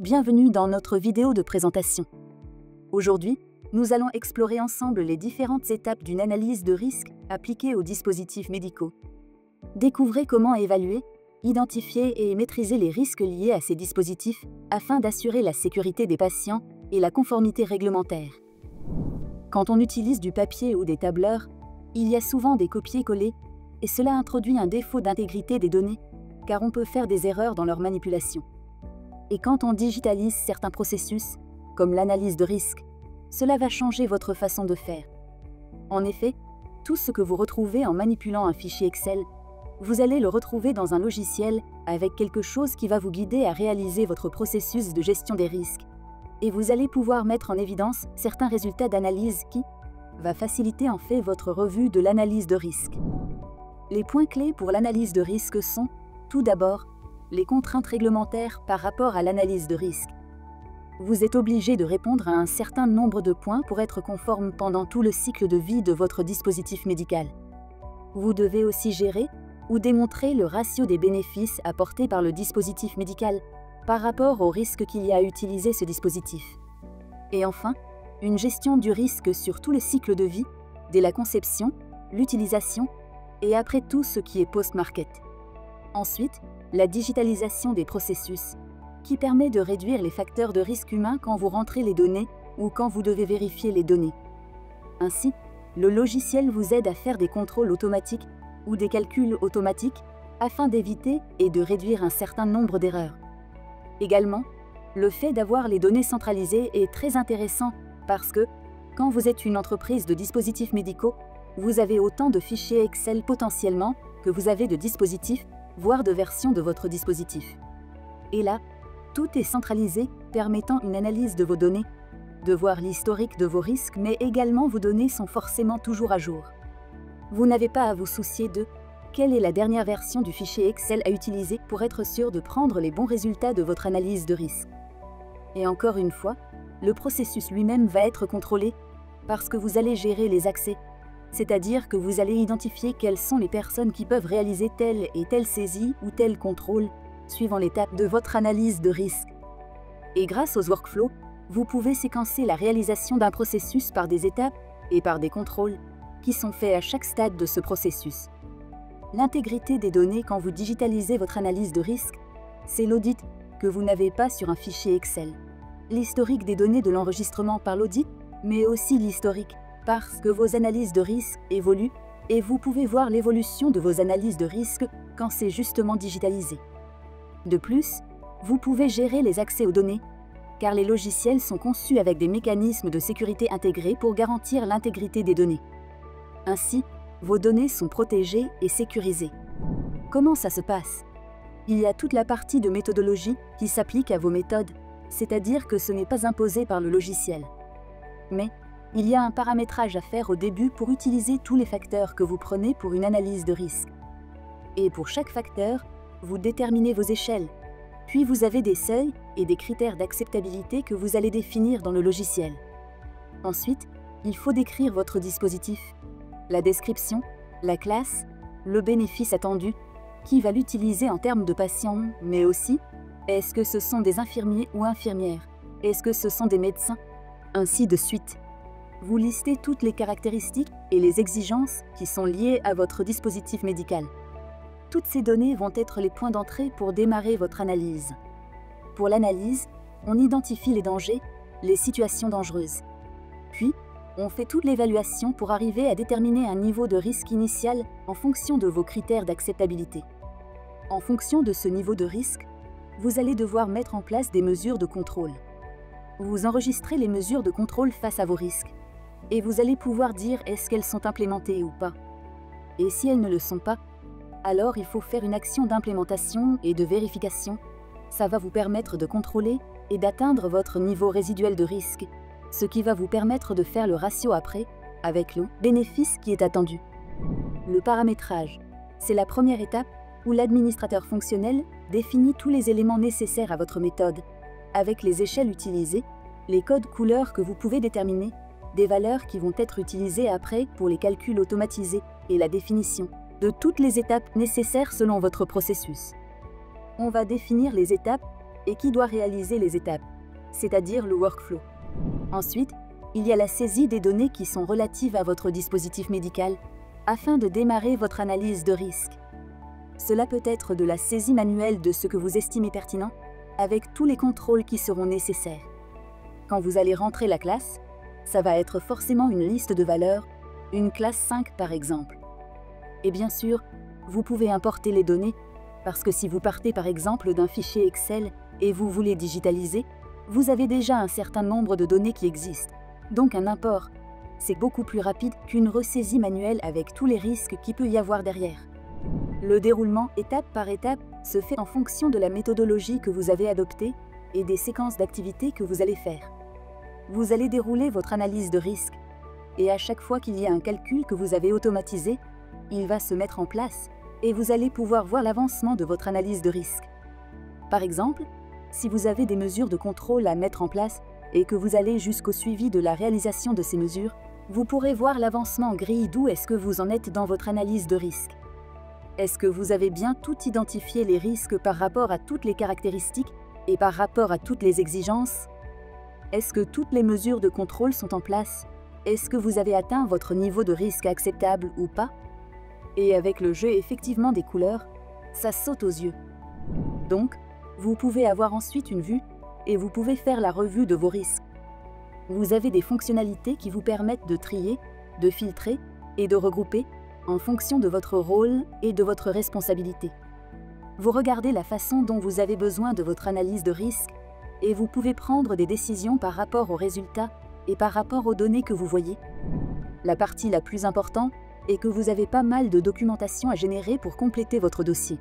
Bienvenue dans notre vidéo de présentation. Aujourd'hui, nous allons explorer ensemble les différentes étapes d'une analyse de risque appliquée aux dispositifs médicaux. Découvrez comment évaluer, identifier et maîtriser les risques liés à ces dispositifs afin d'assurer la sécurité des patients et la conformité réglementaire. Quand on utilise du papier ou des tableurs, il y a souvent des copier-coller et cela introduit un défaut d'intégrité des données car on peut faire des erreurs dans leur manipulation. Et quand on digitalise certains processus, comme l'analyse de risque, cela va changer votre façon de faire. En effet, tout ce que vous retrouvez en manipulant un fichier Excel, vous allez le retrouver dans un logiciel avec quelque chose qui va vous guider à réaliser votre processus de gestion des risques. Et vous allez pouvoir mettre en évidence certains résultats d'analyse qui va faciliter en fait votre revue de l'analyse de risque. Les points clés pour l'analyse de risque sont, tout d'abord, les contraintes réglementaires par rapport à l'analyse de risque. Vous êtes obligé de répondre à un certain nombre de points pour être conforme pendant tout le cycle de vie de votre dispositif médical. Vous devez aussi gérer ou démontrer le ratio des bénéfices apportés par le dispositif médical par rapport au risque qu'il y a à utiliser ce dispositif. Et enfin, une gestion du risque sur tout le cycle de vie, dès la conception, l'utilisation et après tout ce qui est post-market. Ensuite, la digitalisation des processus, qui permet de réduire les facteurs de risque humain quand vous rentrez les données ou quand vous devez vérifier les données. Ainsi, le logiciel vous aide à faire des contrôles automatiques ou des calculs automatiques afin d'éviter et de réduire un certain nombre d'erreurs. Également, le fait d'avoir les données centralisées est très intéressant parce que, quand vous êtes une entreprise de dispositifs médicaux, vous avez autant de fichiers Excel potentiellement que vous avez de dispositifs, voire de versions de votre dispositif. Et là, tout est centralisé, permettant une analyse de vos données, de voir l'historique de vos risques, mais également vos données sont forcément toujours à jour. Vous n'avez pas à vous soucier de quelle est la dernière version du fichier Excel à utiliser pour être sûr de prendre les bons résultats de votre analyse de risque. Et encore une fois, le processus lui-même va être contrôlé parce que vous allez gérer les accès, c'est-à-dire que vous allez identifier quelles sont les personnes qui peuvent réaliser telle et telle saisie ou tel contrôle, suivant l'étape de votre analyse de risque. Et grâce aux workflows, vous pouvez séquencer la réalisation d'un processus par des étapes et par des contrôles qui sont faits à chaque stade de ce processus. L'intégrité des données quand vous digitalisez votre analyse de risque, c'est l'audit que vous n'avez pas sur un fichier Excel. L'historique des données de l'enregistrement par l'audit, mais aussi l'historique parce que vos analyses de risque évoluent et vous pouvez voir l'évolution de vos analyses de risque quand c'est justement digitalisé. De plus, vous pouvez gérer les accès aux données, car les logiciels sont conçus avec des mécanismes de sécurité intégrés pour garantir l'intégrité des données. Ainsi, vos données sont protégées et sécurisées. Comment ça se passe? Il y a toute la partie de méthodologie qui s'applique à vos méthodes, c'est-à-dire que ce n'est pas imposé par le logiciel. Mais il y a un paramétrage à faire au début pour utiliser tous les facteurs que vous prenez pour une analyse de risque. Et pour chaque facteur, vous déterminez vos échelles, puis vous avez des seuils et des critères d'acceptabilité que vous allez définir dans le logiciel. Ensuite, il faut décrire votre dispositif, la description, la classe, le bénéfice attendu, qui va l'utiliser en termes de patients, mais aussi, est-ce que ce sont des infirmiers ou infirmières, est-ce que ce sont des médecins, ainsi de suite. Vous listez toutes les caractéristiques et les exigences qui sont liées à votre dispositif médical. Toutes ces données vont être les points d'entrée pour démarrer votre analyse. Pour l'analyse, on identifie les dangers, les situations dangereuses. Puis, on fait toute l'évaluation pour arriver à déterminer un niveau de risque initial en fonction de vos critères d'acceptabilité. En fonction de ce niveau de risque, vous allez devoir mettre en place des mesures de contrôle. Vous enregistrez les mesures de contrôle face à vos risques. Et vous allez pouvoir dire est-ce qu'elles sont implémentées ou pas. Et si elles ne le sont pas, alors il faut faire une action d'implémentation et de vérification. Ça va vous permettre de contrôler et d'atteindre votre niveau résiduel de risque, ce qui va vous permettre de faire le ratio après, avec le bénéfice qui est attendu. Le paramétrage, c'est la première étape où l'administrateur fonctionnel définit tous les éléments nécessaires à votre méthode, avec les échelles utilisées, les codes couleurs que vous pouvez déterminer, des valeurs qui vont être utilisées après pour les calculs automatisés et la définition de toutes les étapes nécessaires selon votre processus. On va définir les étapes et qui doit réaliser les étapes, c'est-à-dire le workflow. Ensuite, il y a la saisie des données qui sont relatives à votre dispositif médical afin de démarrer votre analyse de risque. Cela peut être de la saisie manuelle de ce que vous estimez pertinent, avec tous les contrôles qui seront nécessaires. Quand vous allez rentrer la classe, ça va être forcément une liste de valeurs, une classe 5 par exemple. Et bien sûr, vous pouvez importer les données, parce que si vous partez par exemple d'un fichier Excel et vous voulez digitaliser, vous avez déjà un certain nombre de données qui existent. Donc un import, c'est beaucoup plus rapide qu'une ressaisie manuelle avec tous les risques qu'il peut y avoir derrière. Le déroulement étape par étape se fait en fonction de la méthodologie que vous avez adoptée et des séquences d'activités que vous allez faire. Vous allez dérouler votre analyse de risque et à chaque fois qu'il y a un calcul que vous avez automatisé, il va se mettre en place et vous allez pouvoir voir l'avancement de votre analyse de risque. Par exemple, si vous avez des mesures de contrôle à mettre en place et que vous allez jusqu'au suivi de la réalisation de ces mesures, vous pourrez voir l'avancement en grille d'où est-ce que vous en êtes dans votre analyse de risque. Est-ce que vous avez bien tout identifié les risques par rapport à toutes les caractéristiques et par rapport à toutes les exigences? Est-ce que toutes les mesures de contrôle sont en place? Est-ce que vous avez atteint votre niveau de risque acceptable ou pas? Et avec le jeu effectivement des couleurs, ça saute aux yeux. Donc, vous pouvez avoir ensuite une vue et vous pouvez faire la revue de vos risques. Vous avez des fonctionnalités qui vous permettent de trier, de filtrer et de regrouper en fonction de votre rôle et de votre responsabilité. Vous regardez la façon dont vous avez besoin de votre analyse de risque et vous pouvez prendre des décisions par rapport aux résultats et par rapport aux données que vous voyez. La partie la plus importante est que vous avez pas mal de documentation à générer pour compléter votre dossier.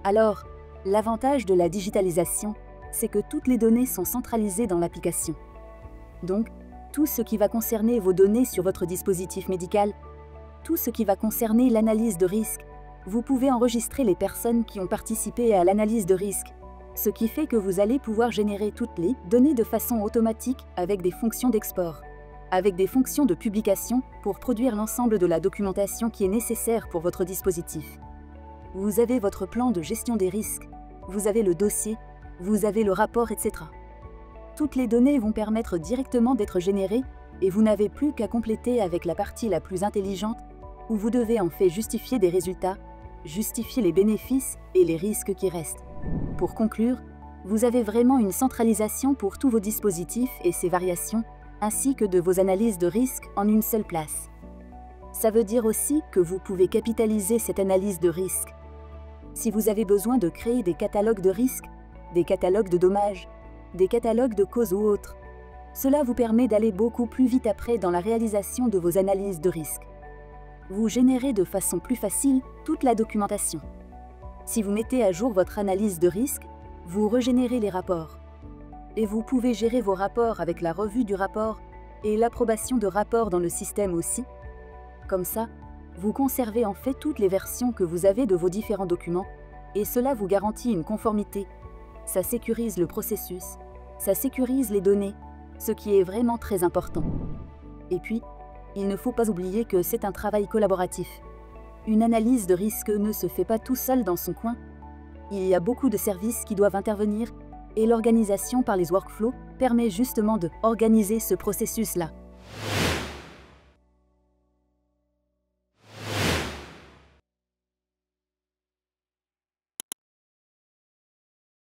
Alors, l'avantage de la digitalisation, c'est que toutes les données sont centralisées dans l'application. Donc, tout ce qui va concerner vos données sur votre dispositif médical, tout ce qui va concerner l'analyse de risque, vous pouvez enregistrer les personnes qui ont participé à l'analyse de risque, ce qui fait que vous allez pouvoir générer toutes les données de façon automatique avec des fonctions d'export, avec des fonctions de publication pour produire l'ensemble de la documentation qui est nécessaire pour votre dispositif. Vous avez votre plan de gestion des risques, vous avez le dossier, vous avez le rapport, etc. Toutes les données vont permettre directement d'être générées et vous n'avez plus qu'à compléter avec la partie la plus intelligente où vous devez en fait justifier des résultats, justifier les bénéfices et les risques qui restent. Pour conclure, vous avez vraiment une centralisation pour tous vos dispositifs et ses variations, ainsi que de vos analyses de risque en une seule place. Ça veut dire aussi que vous pouvez capitaliser cette analyse de risque. Si vous avez besoin de créer des catalogues de risques, des catalogues de dommages, des catalogues de causes ou autres, cela vous permet d'aller beaucoup plus vite après dans la réalisation de vos analyses de risque. Vous générez de façon plus facile toute la documentation. Si vous mettez à jour votre analyse de risque, vous régénérez les rapports. Et vous pouvez gérer vos rapports avec la revue du rapport et l'approbation de rapports dans le système aussi. Comme ça, vous conservez en fait toutes les versions que vous avez de vos différents documents et cela vous garantit une conformité. Ça sécurise le processus, ça sécurise les données, ce qui est vraiment très important. Et puis, il ne faut pas oublier que c'est un travail collaboratif. Une analyse de risque ne se fait pas tout seul dans son coin. Il y a beaucoup de services qui doivent intervenir et l'organisation par les workflows permet justement de organiser ce processus-là.